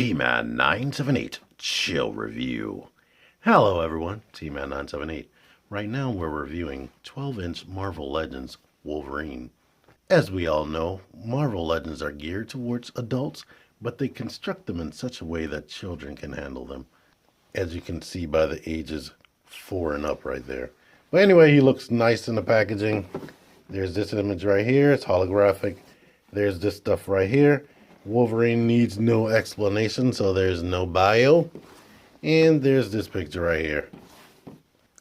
T-Man 978 Chill Review. Hello everyone, T-Man 978. Right now we're reviewing 12-inch Marvel Legends Wolverine. As we all know, Marvel Legends are geared towards adults, but they construct them in such a way that children can handle them. As you can see by the ages 4 and up right there. But anyway, he looks nice in the packaging. There's this image right here, it's holographic. There's this stuff right here. Wolverine needs no explanation, so there's no bio. And there's this picture right here.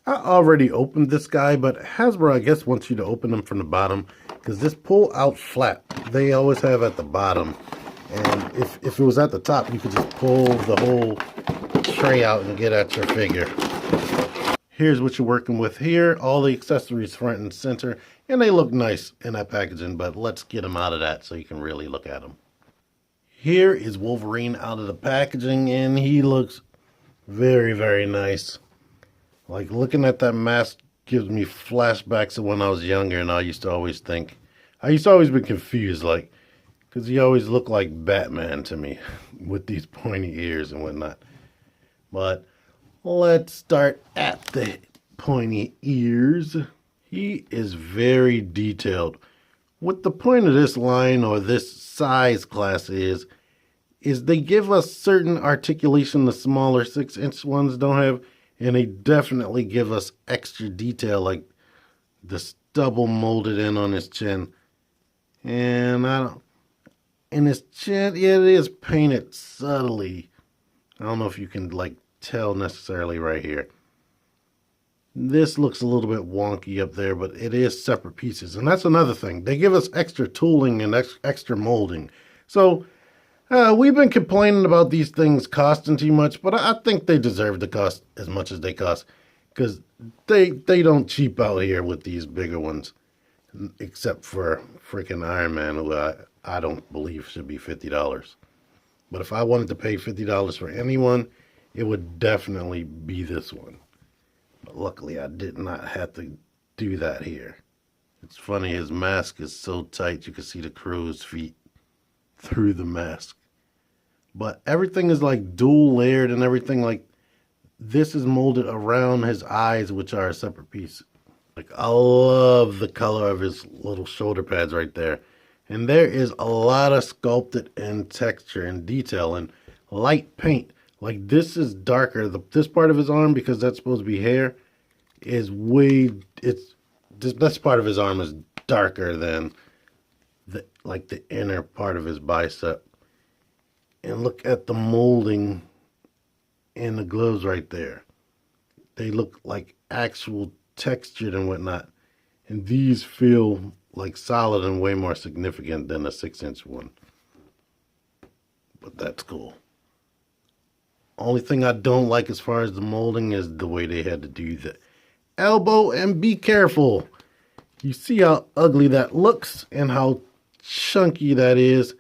I already opened this guy, but Hasbro, I guess, wants you to open them from the bottom, because this pull-out flap, they always have at the bottom. And if it was at the top, you could just pull the whole tray out and get at your figure. Here's what you're working with here. All the accessories front and center, and they look nice in that packaging, but let's get them out of that so you can really look at them. Here is Wolverine out of the packaging, and he looks very, very nice. Like, looking at that mask gives me flashbacks of when I was younger, and I used to always be confused, like, because he always looked like Batman to me with these pointy ears and whatnot. But let's start at the pointy ears. He is very detailed. What the point of this line or this size class is they give us certain articulation the smaller 6-inch ones don't have, and they definitely give us extra detail, like the stubble molded in on his chin. And his chin, yeah, it is painted subtly. I don't know if you can like tell necessarily right here. This looks a little bit wonky up there, but it is separate pieces. And that's another thing. They give us extra tooling and extra molding. So we've been complaining about these things costing too much, but I think they deserve to cost as much as they cost. Because they don't cheap out here with these bigger ones. Except for freaking Iron Man, who I don't believe should be $50. But if I wanted to pay $50 for anyone, it would definitely be this one. But luckily, I did not have to do that here. It's funny, his mask is so tight you can see the crow's feet through the mask. But everything is like dual layered and everything. Like, this is molded around his eyes, which are a separate piece. Like, I love the color of his little shoulder pads right there. And there is a lot of sculpted and texture and detail and light paint. Like, this is darker. This part of his arm, because that's supposed to be hair, is this part of his arm is darker than the inner part of his bicep. And look at the molding in the gloves right there. They look like actual textured and whatnot. And these feel like solid and way more significant than a 6-inch one. But that's cool. Only thing I don't like as far as the molding is the way they had to do the elbow, and be careful. You see how ugly that looks and how chunky that is.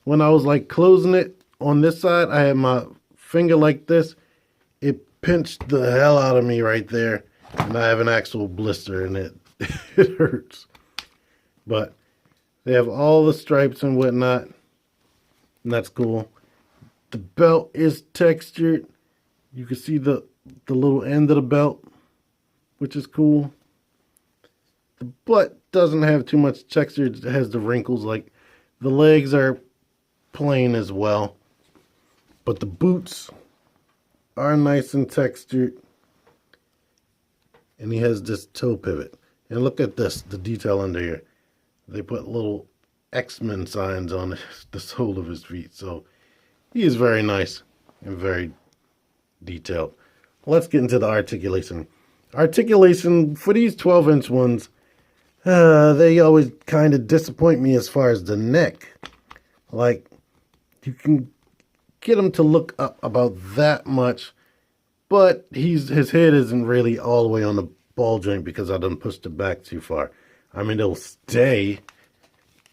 When I was like closing it on this side, I had my finger like this. It pinched the hell out of me right there. And I have an actual blister in it. It hurts. But they have all the stripes and whatnot. And that's cool. The belt is textured. You can see the little end of the belt, which is cool. The butt doesn't have too much texture. It has the wrinkles. Like, the legs are plain as well. But the boots are nice and textured. And he has this toe pivot. And look at this, the detail under here. They put little X-Men signs on the sole of his feet. So he is very nice and very detailed. Let's get into the articulation. Articulation for these 12-inch ones, they always kind of disappoint me as far as the neck. Like, you can get him to look up about that much, but his head isn't really all the way on the ball joint because I done pushed it back too far. I mean, it'll stay.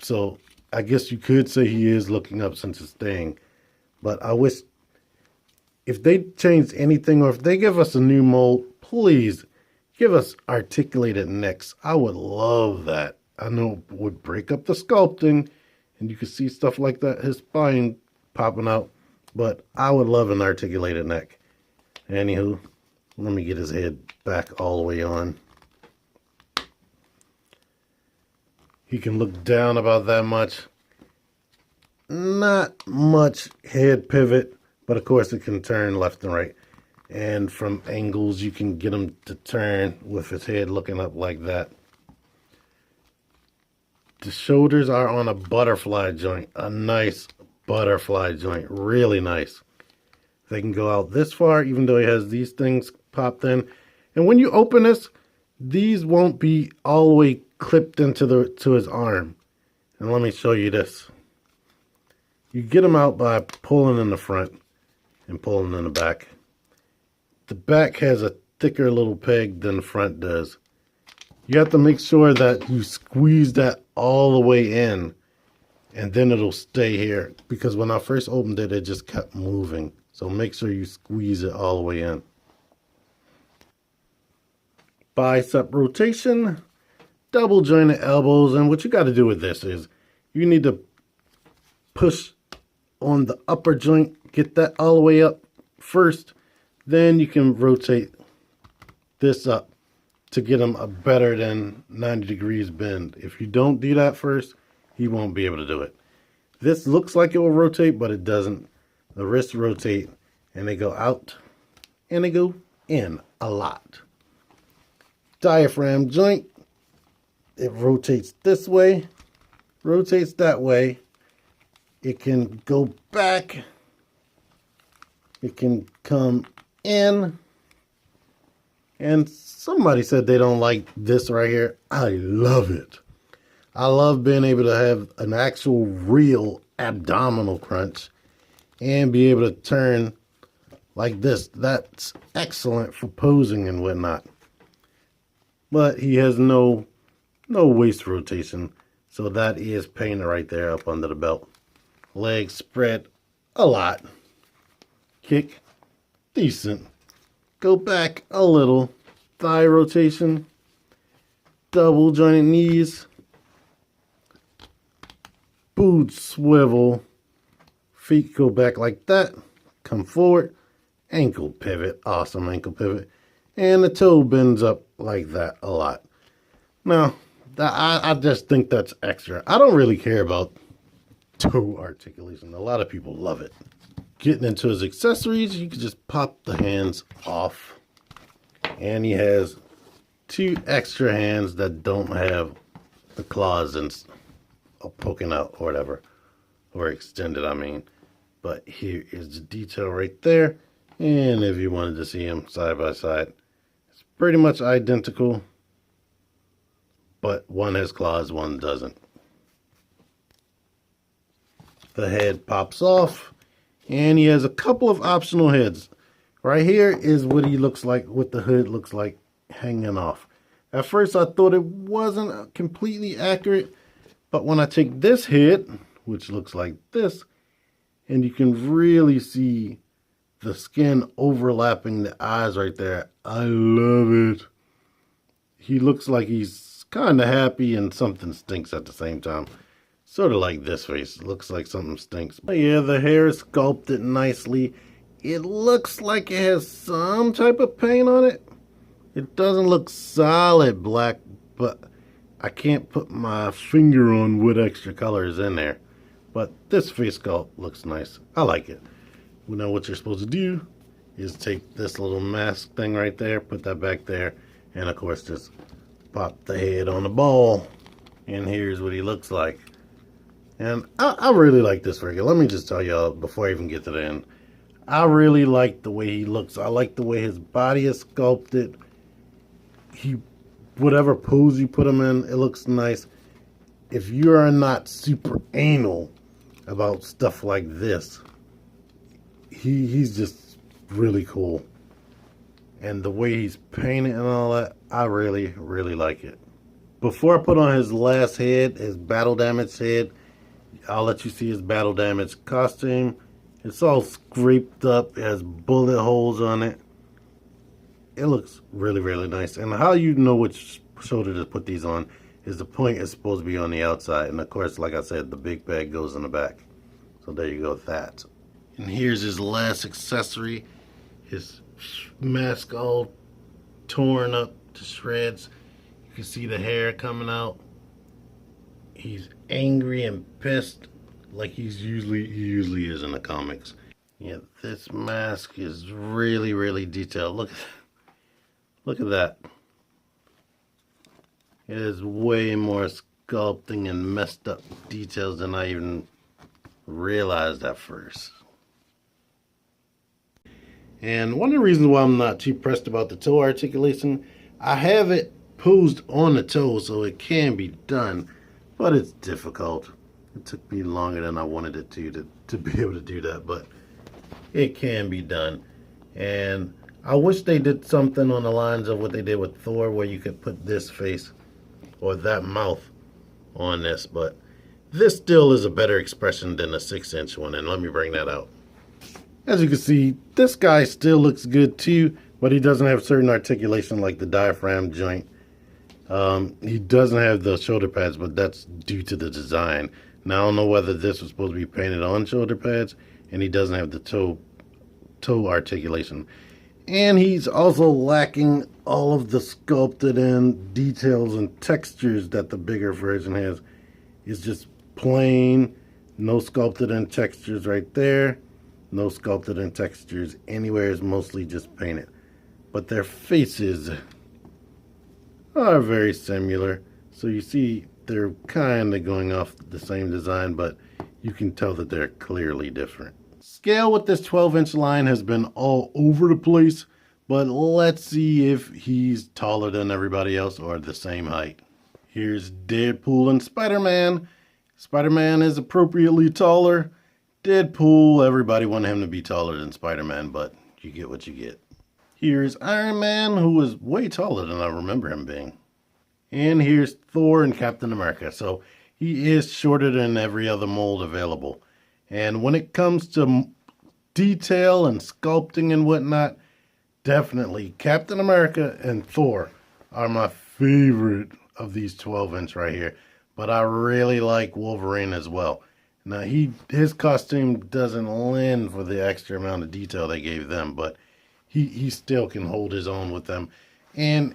So I guess you could say he is looking up since it's staying. But I wish if they changed anything, or if they give us a new mold, please give us articulated necks. I would love that. I know it would break up the sculpting, and you could see stuff like that, his spine popping out. but I would love an articulated neck. Anywho, let me get his head back all the way on. He can look down about that much. Not much head pivot, but of course it can turn left and right. And from angles, you can get him to turn with his head looking up like that. The shoulders are on a butterfly joint, a nice butterfly joint, really nice. They can go out this far, even though he has these things popped in. And when you open this, these won't be all the way clipped into his arm. And let me show you this. You get them out by pulling in the front and pulling in the back. The back has a thicker little peg than the front does. You have to make sure that you squeeze that all the way in, and then it'll stay here. Because when I first opened it, it just kept moving. So make sure you squeeze it all the way in. Bicep rotation, double jointed elbows, and what you got to do with this is you need to push on the upper joint, get that all the way up first, then you can rotate this up to get him a better than 90 degrees bend. If you don't do that first, he won't be able to do it. This looks like it will rotate, but it doesn't. The wrists rotate and they go out and they go in a lot. Diaphragm joint, it rotates this way, rotates that way. It can go back. It can come in. And somebody said they don't like this right here. I love it. I love being able to have an actual real abdominal crunch and be able to turn like this. That's excellent for posing and whatnot. But he has no waist rotation. So that is painted right there up under the belt. Legs spread a lot. Kick, decent. Go back a little. Thigh rotation. Double jointed knees. Boot swivel. Feet go back like that. Come forward. Ankle pivot. Awesome ankle pivot. And the toe bends up like that a lot. Now, I just think that's extra. I don't really care about toe articulation. A lot of people love it. Getting into his accessories, you can just pop the hands off. And he has 2 extra hands that don't have the claws and poking out or whatever. Or extended, I mean. But here is the detail right there. And if you wanted to see them side by side, it's pretty much identical. But one has claws, one doesn't. The head pops off. And he has a couple of optional heads. Right here is what he looks like, what the hood looks like hanging off. At first I thought it wasn't completely accurate. But when I take this head, which looks like this, and you can really see the skin overlapping the eyes right there. I love it. He looks like he's kind of happy and something stinks at the same time. Sort of like this face. It looks like something stinks. But yeah, the hair is sculpted nicely. It looks like it has some type of paint on it. It doesn't look solid black, but I can't put my finger on what extra color is in there. But this face sculpt looks nice. I like it. You know what you're supposed to do is take this little mask thing right there, put that back there, and of course just pop the head on the ball. And here's what he looks like. And I really like this figure. Let me just tell y'all before I even get to the end. I really like the way he looks. I like the way his body is sculpted. Whatever pose you put him in, it looks nice. If you are not super anal about stuff like this, he's just really cool. And the way he's painted and all that, I really, really like it. Before I put on his last head, his battle damage head, I'll let you see his battle damage costume. It's all scraped up. It has bullet holes on it. It looks really, really nice. And how you know which shoulder to put these on is the point is supposed to be on the outside. And of course, like I said, the big bag goes in the back. So there you go with that. And here's his last accessory. His mask all torn up to shreds. You can see the hair coming out. He's angry and pissed like he usually is in the comics. Yeah, this mask is really detailed. Look at that. It is way more sculpting and messed up details than I even realized at first. And one of the reasons why I'm not too pressed about the toe articulation, I have it posed on the toe so it can be done, but it's difficult. It took me longer than I wanted it to be able to do that, but it can be done. And I wish they did something on the lines of what they did with Thor, where you could put this face or that mouth on this, but this still is a better expression than the 6-inch one, and let me bring that out. As you can see, this guy still looks good too, but he doesn't have certain articulation like the diaphragm joint. He doesn't have the shoulder pads, but that's due to the design. Now, I don't know whether this was supposed to be painted on shoulder pads, and he doesn't have the toe articulation. And he's also lacking all of the sculpted in details and textures that the bigger version has. It's just plain, no sculpted in textures right there. No sculpted in textures anywhere. It's mostly just painted. But their faces are very similar. So you see they're kind of going off the same design, but you can tell that they're clearly different. Scale with this 12-inch line has been all over the place, but let's see if he's taller than everybody else or the same height. Here's Deadpool and Spiderman. Spider-Man is appropriately taller. Deadpool, everybody wanted him to be taller than Spider-Man, but you get what you get. Here's Iron Man, who is way taller than I remember him being. And here's Thor and Captain America. So he is shorter than every other mold available. And when it comes to detail and sculpting and whatnot, definitely Captain America and Thor are my favorite of these 12-inch right here. But I really like Wolverine as well. Now, his costume doesn't lend for the extra amount of detail they gave them, but he still can hold his own with them. And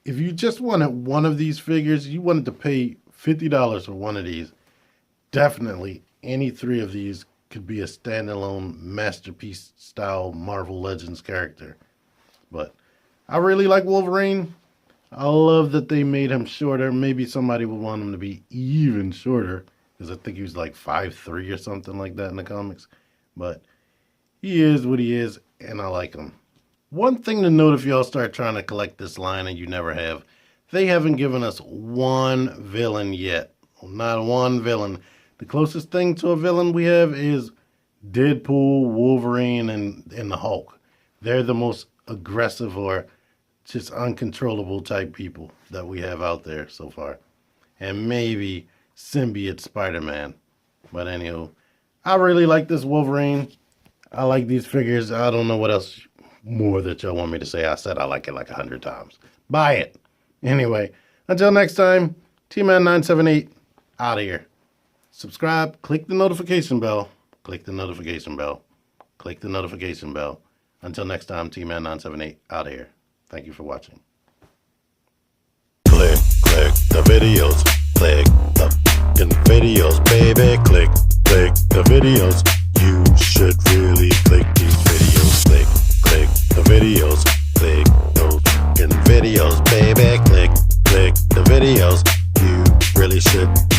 if you just wanted one of these figures, you wanted to pay $50 for one of these, definitely any three of these could be a standalone masterpiece style Marvel Legends character. But I really like Wolverine. I love that they made him shorter. Maybe somebody would want him to be even shorter, because I think he was like 5'3" or something like that in the comics. But he is what he is, and I like him. One thing to note if y'all start trying to collect this line and you never have, they haven't given us one villain yet. Not one villain. The closest thing to a villain we have is Deadpool, Wolverine, and the Hulk. They're the most aggressive or just uncontrollable type people that we have out there so far. And maybe symbiote Spider-Man. But anywho, I really like this Wolverine. I like these figures. I don't know what else more that y'all want me to say. I said I like it like 100 times. Buy it. Anyway, until next time, T-Man978 out of here. Subscribe, click the notification bell, click the notification bell, click the notification bell. Until next time, T-Man978 out of here. Thank you for watching. Click the videos. Click the fucking videos, baby. Click the videos. You should really click these videos. Click the videos. Click those fucking videos, baby. Click the videos. You really should.